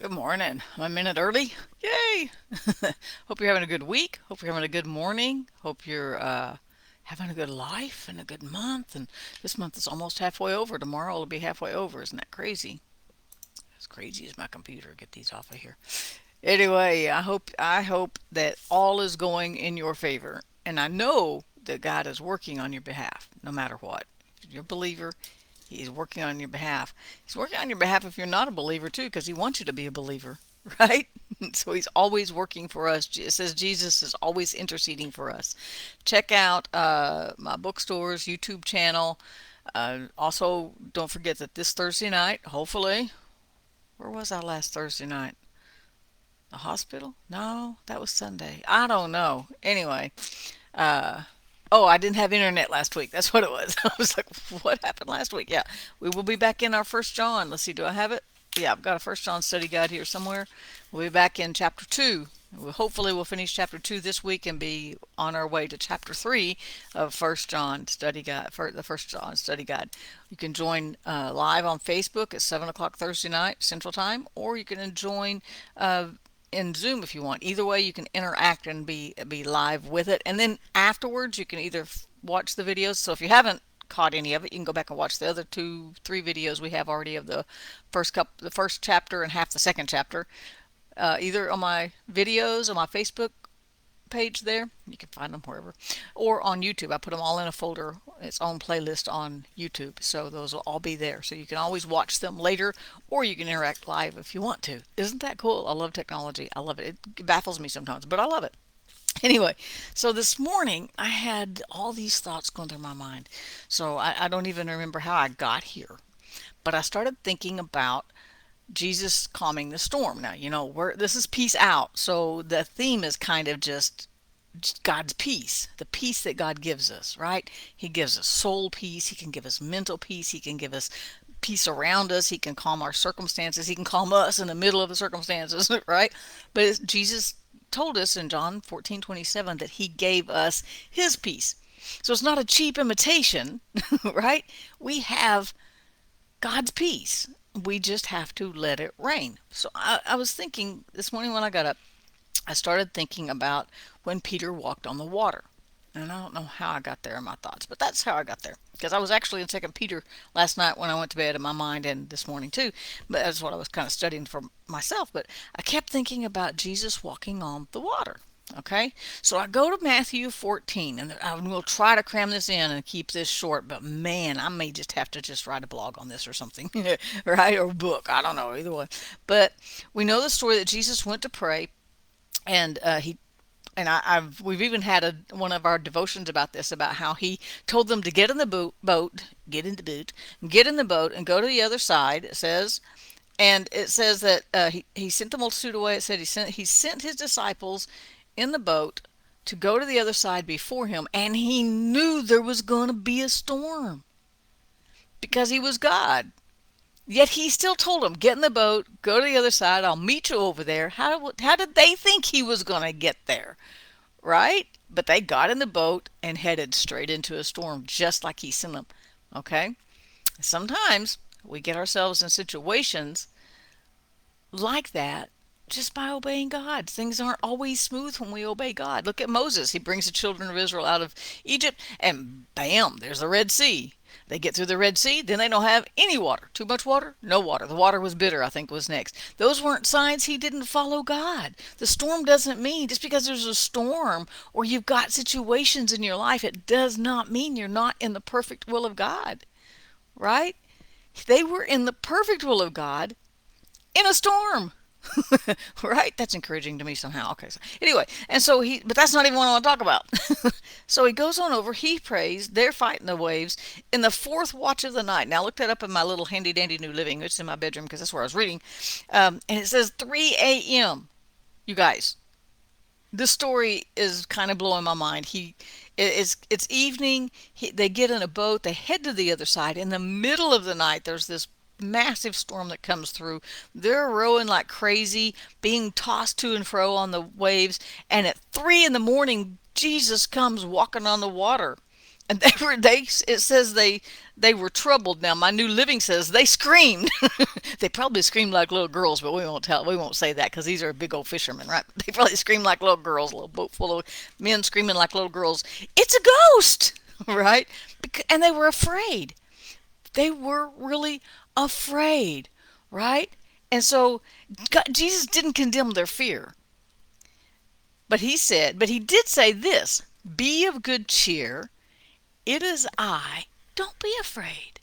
Good morning. I'm a minute early. Yay! Hope you're having a good week. Hope you're having a good morning. Hope you're having a good life and a good month. And this month is almost halfway over. Tomorrow it'll be halfway over. Isn't that crazy? As crazy as my computer. Get these off of here. Anyway, I hope that all is going in your favor. And I know that God is working on your behalf, no matter what. If you're a believer, He's working on your behalf. He's working on your behalf if you're not a believer too, because He wants you to be a believer, right? So He's always working for us. It says Jesus is always interceding for us. Check out my bookstore's YouTube channel. Also, don't forget that this Thursday night, hopefully, where was I last Thursday night? The hospital? No, that was Sunday. I don't know. Anyway, uh, oh, I didn't have internet last week. That's what it was. I was like, what happened last week? Yeah, we will be back in our First John. Let's see, do I have it? Yeah, I've got a First John study guide here somewhere. We'll be back in chapter 2. Hopefully we'll finish chapter 2 this week and be on our way to chapter 3 of First John study guide, for the First John study guide. You can join live on Facebook at 7 o'clock Thursday night Central Time, or you can join in Zoom if you want. Either way, you can interact and be live with it. And then afterwards, you can either watch the videos. So if you haven't caught any of it, you can go back and watch the other two, three videos we have already of the first chapter and half the second chapter. Either on my videos on my Facebook page there. You can find them wherever. Or on YouTube. I put them all in a folder, its own playlist on YouTube. So those will all be there. So you can always watch them later or you can interact live if you want to. Isn't that cool? I love technology. I love it. It baffles me sometimes, but I love it. Anyway, so this morning I had all these thoughts going through my mind. So I don't even remember how I got here. But I started thinking about Jesus calming the storm. Now, this is peace out. So the theme is kind of just God's peace, the peace that God gives us, right? He gives us soul peace. He can give us mental peace. He can give us peace around us. He can calm our circumstances. He can calm us in the middle of the circumstances, right? But Jesus told us in John 14:27 that he gave us his peace. So it's not a cheap imitation, right? We have God's peace. We just have to let it rain. So I was thinking this morning when I got up, I started thinking about when Peter walked on the water. And I don't know how I got there in my thoughts, but that's how I got there. Because I was actually in Second Peter last night when I went to bed in my mind, and this morning too. But that's what I was kind of studying for myself. But I kept thinking about Jesus walking on the water. Okay, so I go to Matthew 14, and I will try to cram this in and keep this short. But man, I may just have to just write a blog on this or something, right? Or a book. I don't know, either one. But we know the story that Jesus went to pray, and he I've we've even had one of our devotions about this, about how he told them to get in the get in the boat, get in the boat, and go to the other side. It says, and it says that he sent the multitude away. It said he sent his disciples in the boat to go to the other side before him, and he knew there was going to be a storm because he was God. Yet he still told them, get in the boat, go to the other side, I'll meet you over there. How did they think he was going to get there? Right? But they got in the boat and headed straight into a storm, just like he sent them. Okay? Sometimes we get ourselves in situations like that just by obeying God. Things aren't always smooth when we obey God. Look at Moses. He brings the children of Israel out of Egypt, and bam, there's the Red Sea. They get through the Red Sea, then they don't have any water. Too much water? No water. The water was bitter, I think was next. Those weren't signs he didn't follow God. The storm doesn't mean, just because there's a storm or you've got situations in your life, it does not mean you're not in the perfect will of God, right? They were in the perfect will of God in a storm. Right? That's encouraging to me somehow. Okay. So anyway, but that's not even what I want to talk about. So he goes on over, he prays, they're fighting the waves in the fourth watch of the night. Now look that up in my little handy dandy new living. It's in my bedroom because that's where I was reading. And it says 3 a.m. You guys, this story is kind of blowing my mind. It's evening. They get in a boat. They head to the other side. In the middle of the night, there's this massive storm that comes through. They're rowing like crazy, being tossed to and fro on the waves. And at 3 in the morning, Jesus comes walking on the water. and it says they were troubled. Now my New Living says they screamed. They probably screamed like little girls, but we won't say that because these are big old fishermen, right? They probably screamed like little girls, a little boat full of men screaming like little girls. It's a ghost, right? And they were afraid. They were really afraid, right? And so Jesus didn't condemn their fear, but he did say this: "Be of good cheer. It is I. Don't be afraid."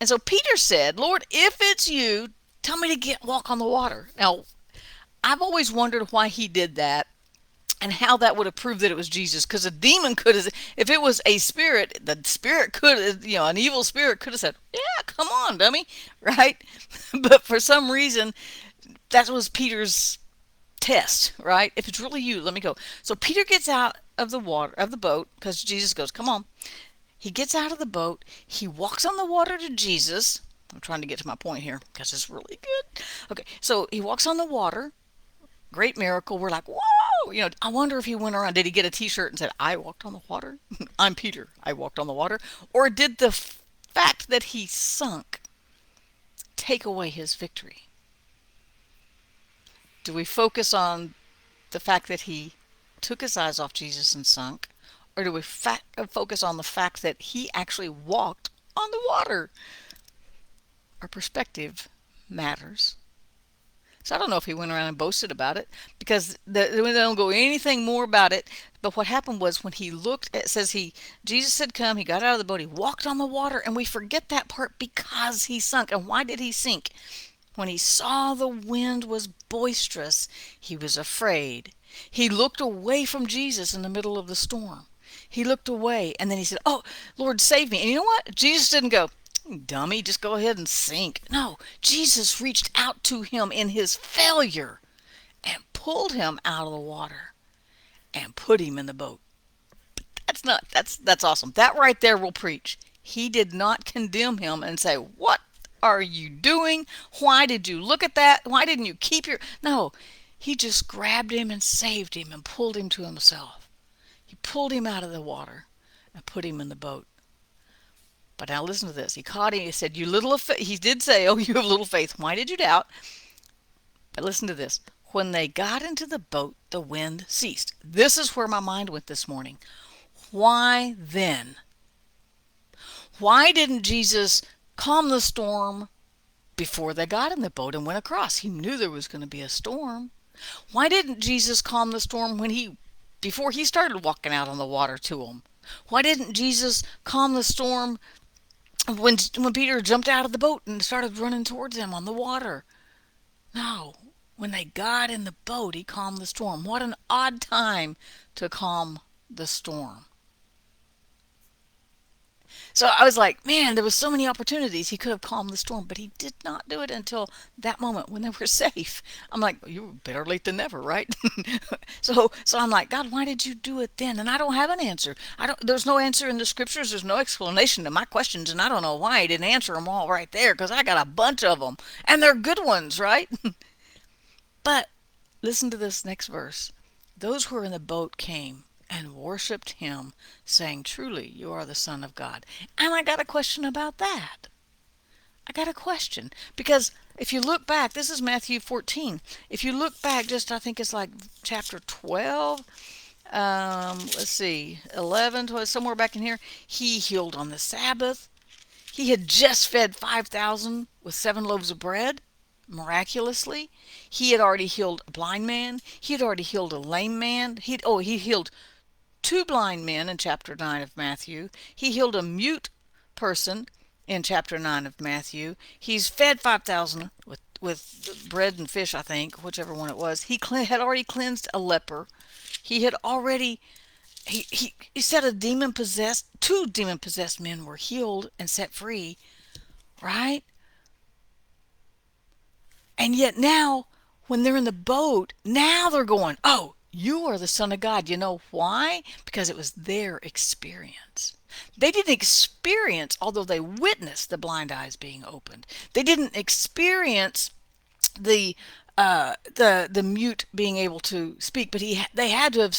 And so Peter said, "Lord, if it's you, tell me to walk on the water." Now, I've always wondered why he did that and how that would have proved that it was Jesus. Because a demon could have, if it was a spirit, the spirit could have, an evil spirit could have said, "Yeah, come on, dummy," right? But for some reason, that was Peter's test, right? If it's really you, let me go. So Peter gets out of the water, of the boat, because Jesus goes, "Come on." He gets out of the boat. He walks on the water to Jesus. I'm trying to get to my point here because it's really good. Okay, so he walks on the water. Great miracle. We're like, whoa! I wonder if he went around. Did he get a T-shirt and said, "I walked on the water"? I'm Peter. I walked on the water. Or did the fact that he sunk take away his victory? Do we focus on the fact that he took his eyes off Jesus and sunk? Or do we focus on the fact that he actually walked on the water? Our perspective matters. So I don't know if he went around and boasted about it because they don't go anything more about it. But what happened was when he looked, it says Jesus had come, he got out of the boat, he walked on the water, and we forget that part because he sunk. And why did he sink? When he saw the wind was boisterous, he was afraid. He looked away from Jesus in the middle of the storm. He looked away and then he said, "Oh, Lord, save me." And you know what? Jesus didn't go, "Dummy, just go ahead and sink." No, Jesus reached out to him in his failure and pulled him out of the water and put him in the boat. That's awesome. That right there will preach. He did not condemn him and say, "What are you doing? Why did you look at that? Why didn't you keep your..." No, he just grabbed him and saved him and pulled him to himself. He pulled him out of the water and put him in the boat. But now listen to this. He caught him. He said, "You little of faith." He did say, "Oh, you have little faith. Why did you doubt?" But listen to this. When they got into the boat, the wind ceased. This is where my mind went this morning. Why then? Why didn't Jesus calm the storm before they got in the boat and went across? He knew there was going to be a storm. Why didn't Jesus calm the storm before he started walking out on the water to them? Why didn't Jesus calm the storm when Peter jumped out of the boat and started running towards them on the water? No. When they got in the boat, he calmed the storm. What an odd time to calm the storm. So I was like, man, there was so many opportunities he could have calmed the storm, but he did not do it until that moment when they were safe. I'm like, you were better late than never, right? So I'm like, "God, why did you do it then?" And I don't have an answer. There's no answer in the scriptures. There's no explanation to my questions, and I don't know why he didn't answer them all right there because I got a bunch of them, and they're good ones, right? But listen to this next verse. Those who were in the boat came and worshipped him, saying, "Truly, you are the Son of God." And I got a question about that. I got a question. Because if you look back, this is Matthew 14. If you look back, I think it's like chapter 12. Let's see, 11, 12, somewhere back in here. He healed on the Sabbath. He had just fed 5,000 with 7 loaves of bread. Miraculously, he had already healed a blind man. He had already healed a lame man. He healed 2 blind men in chapter 9 of Matthew. He healed a mute person in chapter 9 of Matthew. He's fed 5,000 with bread and fish, I think, whichever one it was. He had already cleansed a leper. He had already he said two demon possessed men were healed and set free, right? And yet now, when they're in the boat, now they're going, "Oh, you are the Son of God." You know why? Because it was their experience. They didn't experience, although they witnessed the blind eyes being opened. They didn't experience the mute being able to speak, but they had to have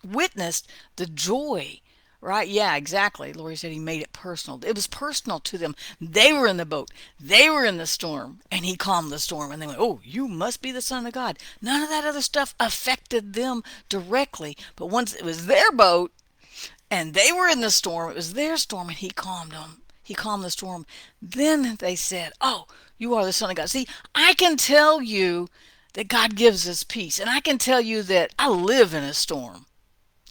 witnessed the joy, Right? Yeah, exactly. Lori said he made it personal. It was personal to them. They were in the boat. They were in the storm. And he calmed the storm. And they went, oh, you must be the Son of God. None of that other stuff affected them directly. But once it was their boat and they were in the storm, it was their storm, and he calmed them. He calmed the storm. Then they said, oh, you are the Son of God. See, I can tell you that God gives us peace. And I can tell you that I live in a storm.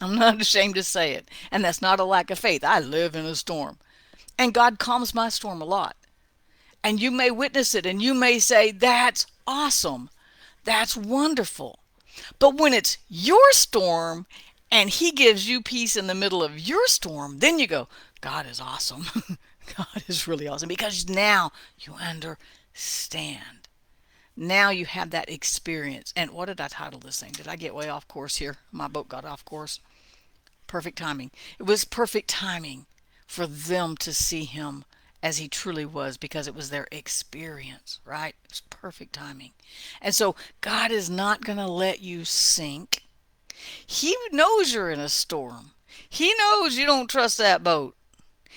I'm not ashamed to say it. And that's not a lack of faith. I live in a storm. And God calms my storm a lot. And you may witness it and you may say, that's awesome. That's wonderful. But when it's your storm and He gives you peace in the middle of your storm, then you go, God is awesome. God is really awesome because now you understand. Now you have that experience. And what did I title this thing? Did I get way off course here? My boat got off course. Perfect timing. It was perfect timing for them to see Him as He truly was because it was their experience, right? It's perfect timing. And so God is not going to let you sink. He knows you're in a storm. He knows you don't trust that boat.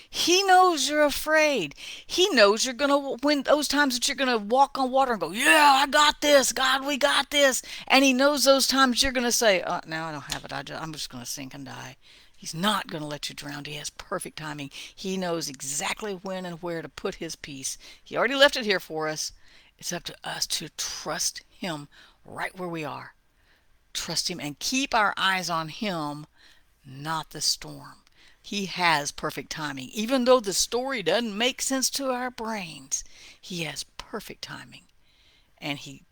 He knows you're afraid. He knows you're going to, when those times that you're going to walk on water and go, yeah, I got this. God, we got this. And He knows those times you're going to say, no, I don't have it. I'm just going to sink and die. He's not going to let you drown. He has perfect timing. He knows exactly when and where to put His peace. He already left it here for us. It's up to us to trust Him right where we are. Trust Him and keep our eyes on Him, not the storm. He has perfect timing. Even though the story doesn't make sense to our brains, He has perfect timing. And he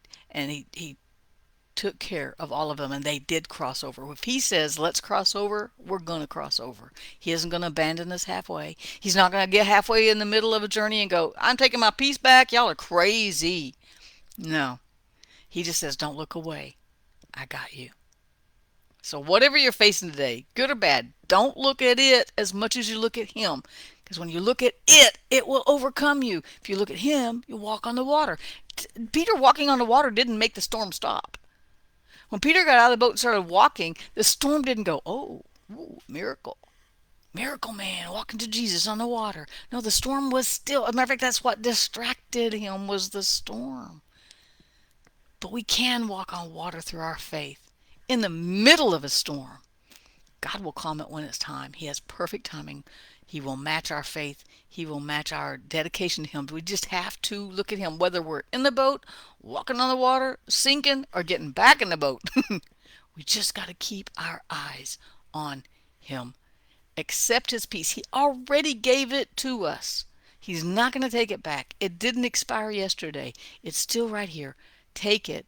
took care of all of them, and they did cross over. If He says, let's cross over, we're going to cross over. He isn't going to abandon us halfway. He's not going to get halfway in the middle of a journey and go, I'm taking my peace back. Y'all are crazy. No. He just says, don't look away. I got you. So whatever you're facing today, good or bad, don't look at it as much as you look at Him. Because when you look at it, it will overcome you. If you look at Him, you walk on the water. Peter walking on the water didn't make the storm stop. When Peter got out of the boat and started walking, the storm didn't go, oh, ooh, miracle. Miracle man walking to Jesus on the water. No, the storm was still. As a matter of fact, that's what distracted him was the storm. But we can walk on water through our faith in the middle of a storm. God will calm it when it's time. He has perfect timing. He will match our faith. He will match our dedication to Him. We just have to look at Him, whether we're in the boat, walking on the water, sinking, or getting back in the boat. We just got to keep our eyes on Him. Accept His peace. He already gave it to us. He's not going to take it back. It didn't expire yesterday. It's still right here. Take it.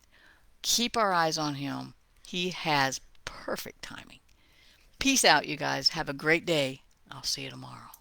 Keep our eyes on Him. He has perfect timing. Peace out, you guys. Have a great day. I'll see you tomorrow.